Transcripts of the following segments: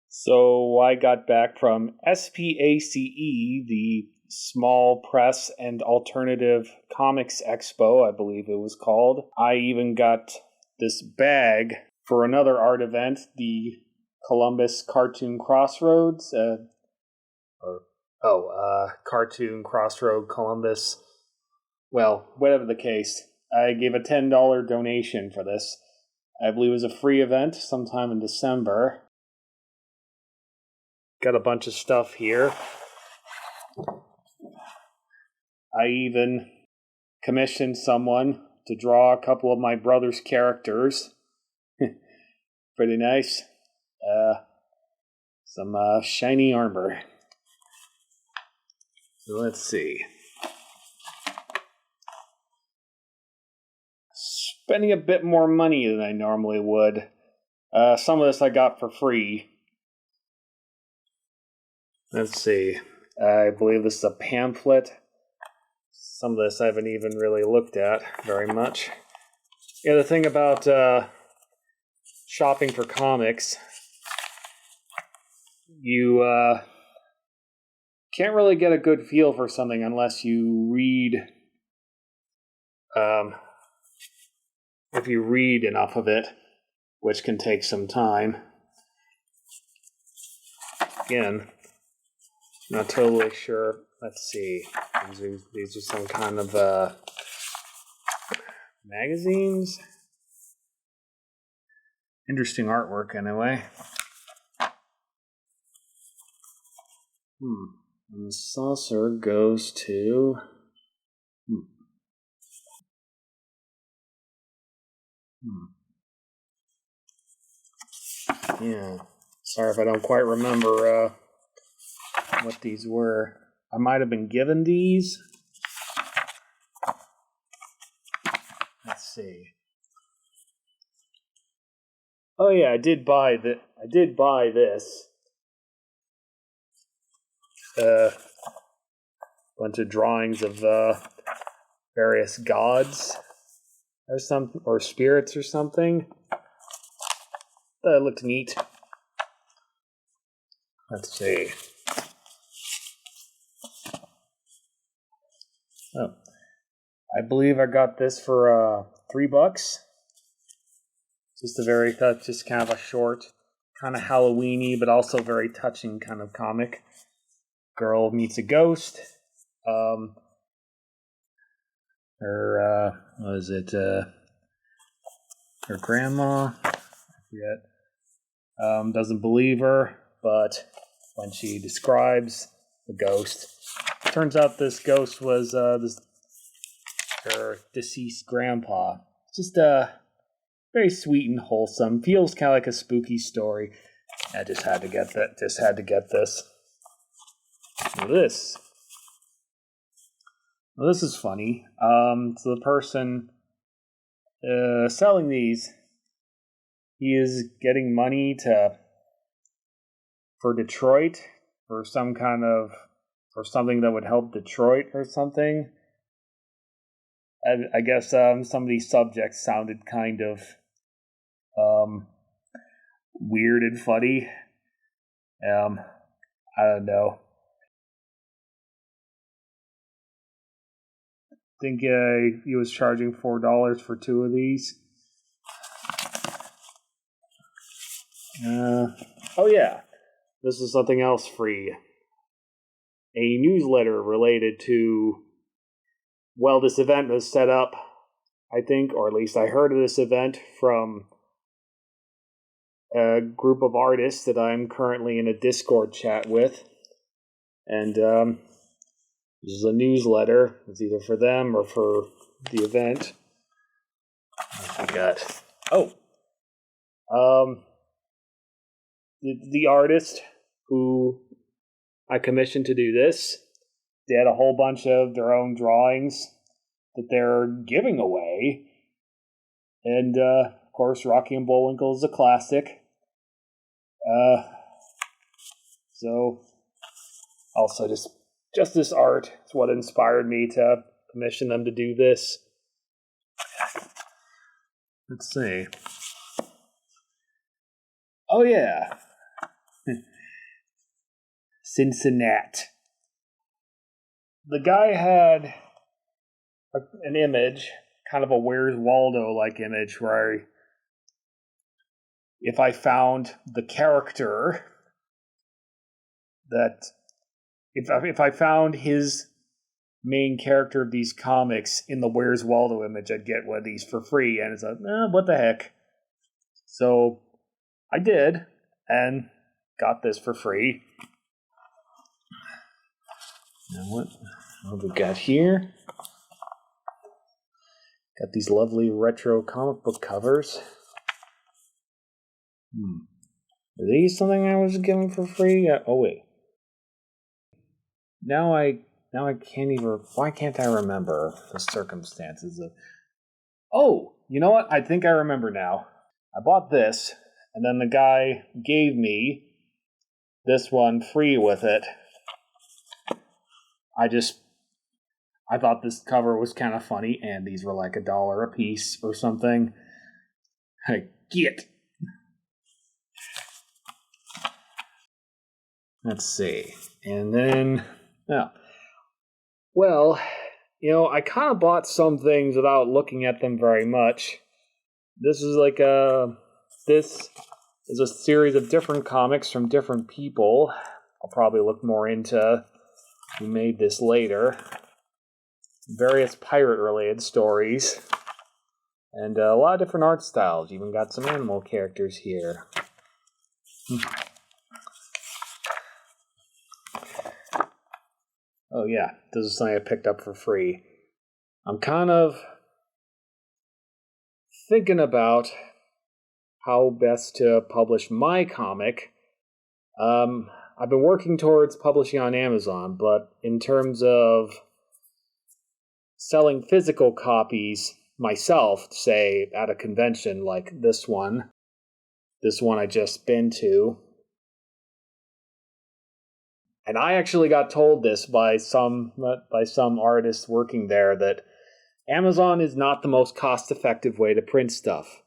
So I got back from S.P.A.C.E, the Small Press and Alternative Comics Expo, I believe it was called. I even got this bag for another art event, the Columbus Cartoon Crossroads, Cartoon Crossroad Columbus. Well, whatever the case, I gave a $10 donation for this. I believe it was a free event sometime in December. Got a bunch of stuff here. I even commissioned someone to draw a couple of my brother's characters. Pretty nice. Some shiny armor. So let's see. Spending a bit more money than I normally would. Some of this I got for free. Let's see. I believe this is a pamphlet. Some of this I haven't even really looked at very much. Yeah, the thing about shopping for comics, you can't really get a good feel for something unless you read. If you read enough of it, which can take some time. Again, not totally sure. Let's see. These are some kind of magazines. Interesting artwork, anyway. And the saucer goes to. Yeah. Sorry if I don't quite remember what these were. I might have been given these. Let's see. Oh yeah, I did buy this. Bunch of drawings of various gods or spirits or something. That looked neat. Let's see. Oh, I believe I got this for $3. Just kind of a short, kind of Halloween-y, but also very touching kind of comic. Girl meets a ghost. Her grandma, I forget, doesn't believe her, but when she describes the ghost, it turns out this ghost was her deceased grandpa. Just very sweet and wholesome. Feels kind of like a spooky story. I just had to get that. Just had to get this. This is funny. So the person selling these, he is getting money for Detroit for something that would help Detroit or something. I guess some of these subjects sounded kind of weird and funny. I don't know. I think he was charging $4 for 2 of these. Oh yeah, this is something else free. A newsletter related to, well, this event was set up, I think, or at least I heard of this event from a group of artists that I'm currently in a Discord chat with. And this is a newsletter. It's either for them or for the event. What we got? The artist who I commissioned to do this, they had a whole bunch of their own drawings that they're giving away. And, of course, Rocky and Bullwinkle is a classic. So, also just this art is what inspired me to commission them to do this. Let's see. Oh, yeah. Cincinnati. The guy had an image, kind of a Where's Waldo-like image, where if I found the character that, if I found his main character of these comics in the Where's Waldo image, I'd get one of these for free. And it's like, what the heck? So I did, and got this for free. Now what have we got here? Got these lovely retro comic book covers. Are these something I was given for free? Oh wait. Now I can't even. Why can't I remember the circumstances of? Oh, you know what? I think I remember now. I bought this, and then the guy gave me this one free with it. I thought this cover was kind of funny, and these were like $1 a piece or something. Get. Let's see. And then, well, I kind of bought some things without looking at them very much. This is this is a series of different comics from different people. I'll probably look more into who made this later. Various pirate-related stories. And a lot of different art styles. Even got some animal characters here. Oh yeah, this is something I picked up for free. I'm kind of thinking about how best to publish my comic. I've been working towards publishing on Amazon, but in terms of selling physical copies myself, say at a convention like this one I just been to, and I actually got told this by some artists working there, that Amazon is not the most cost-effective way to print stuff.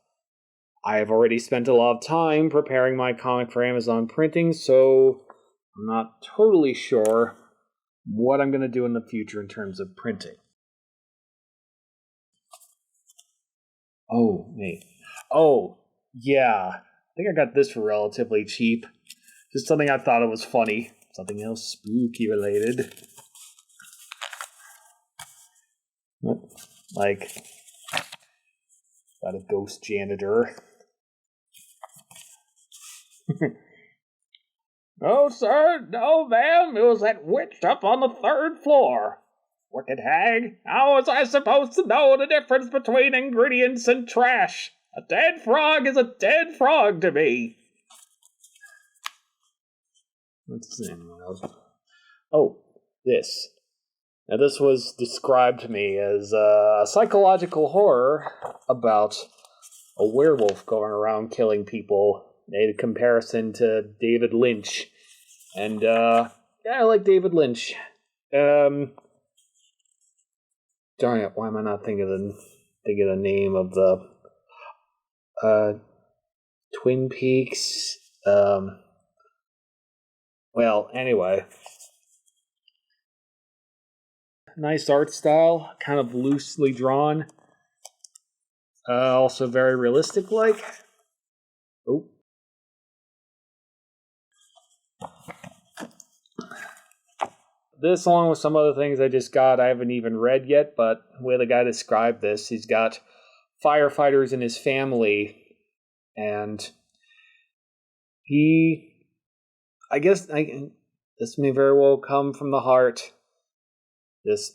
I have already spent a lot of time preparing my comic for Amazon printing, so I'm not totally sure what I'm going to do in the future in terms of printing. Oh, wait. Oh, yeah. I think I got this for relatively cheap. Just something I thought it was funny. Something else spooky related. Like, got a ghost janitor. No, sir, no, ma'am, it was that witch up on the 3rd floor. Wicked hag, how was I supposed to know the difference between ingredients and trash? A dead frog is a dead frog to me. Let's see. Oh, this. Now, this was described to me as a psychological horror about a werewolf going around killing people. Made a comparison to David Lynch. And, yeah, I like David Lynch. Darn it, why am I not thinking of the name of the Twin Peaks? Well, anyway. Nice art style, kind of loosely drawn. Also very realistic-like. Oh. This, along with some other things I just got, I haven't even read yet, but the way the guy described this, he's got firefighters in his family, and this may very well come from the heart. This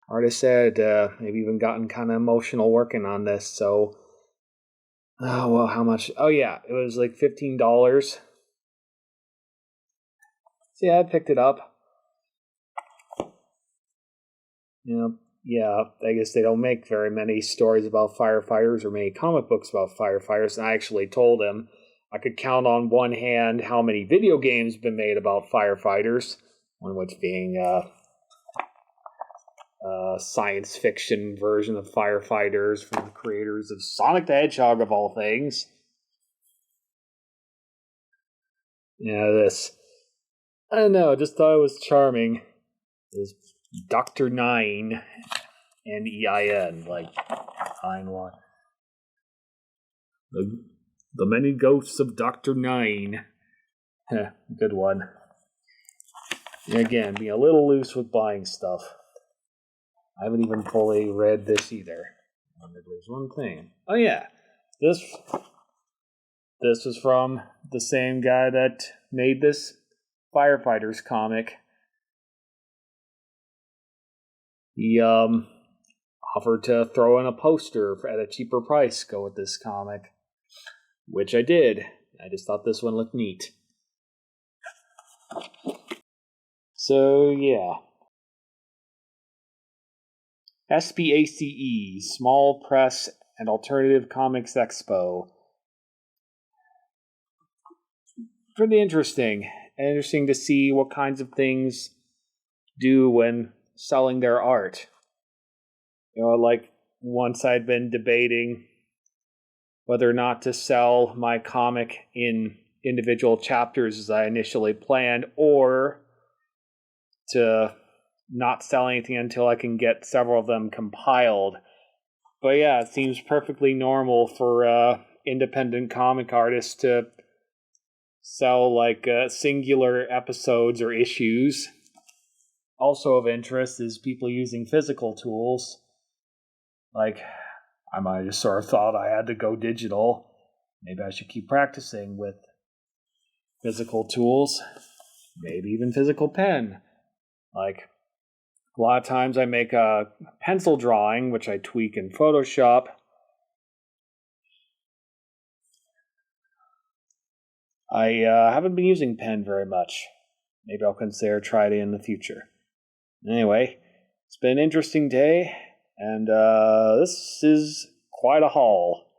artist said maybe even gotten kind of emotional working on this, so how much? Oh yeah, it was like $15. So yeah, I picked it up. Yeah, I guess they don't make very many stories about firefighters or many comic books about firefighters, and I actually told him I could count on one hand how many video games have been made about firefighters, one of which being a science fiction version of firefighters from the creators of Sonic the Hedgehog, of all things. Yeah, this. I don't know, just thought it was charming. It was Dr. Nine, Nein, like Nine one. The many ghosts of Dr. Nine. Good one. And again, being a little loose with buying stuff. I haven't even fully read this either. There's one thing. Oh yeah, this is from the same guy that made this Firefighters comic. He offered to throw in a poster at a cheaper price, go with this comic, which I did. I just thought this one looked neat. So yeah. S.P.A.C.E, Small Press and Alternative Comics Expo. Pretty interesting. Interesting to see what kinds of things do when selling their art. You know, like once I'd been debating whether or not to sell my comic in individual chapters as I initially planned, or to not sell anything until I can get several of them compiled. But yeah, it seems perfectly normal for independent comic artists to sell like singular episodes or issues. Also of interest is people using physical tools. Like, I might have just sort of thought I had to go digital. Maybe I should keep practicing with physical tools. Maybe even physical pen. Like, a lot of times I make a pencil drawing, which I tweak in Photoshop. I haven't been using pen very much. Maybe I'll consider trying it in the future. Anyway, it's been an interesting day, and this is quite a haul.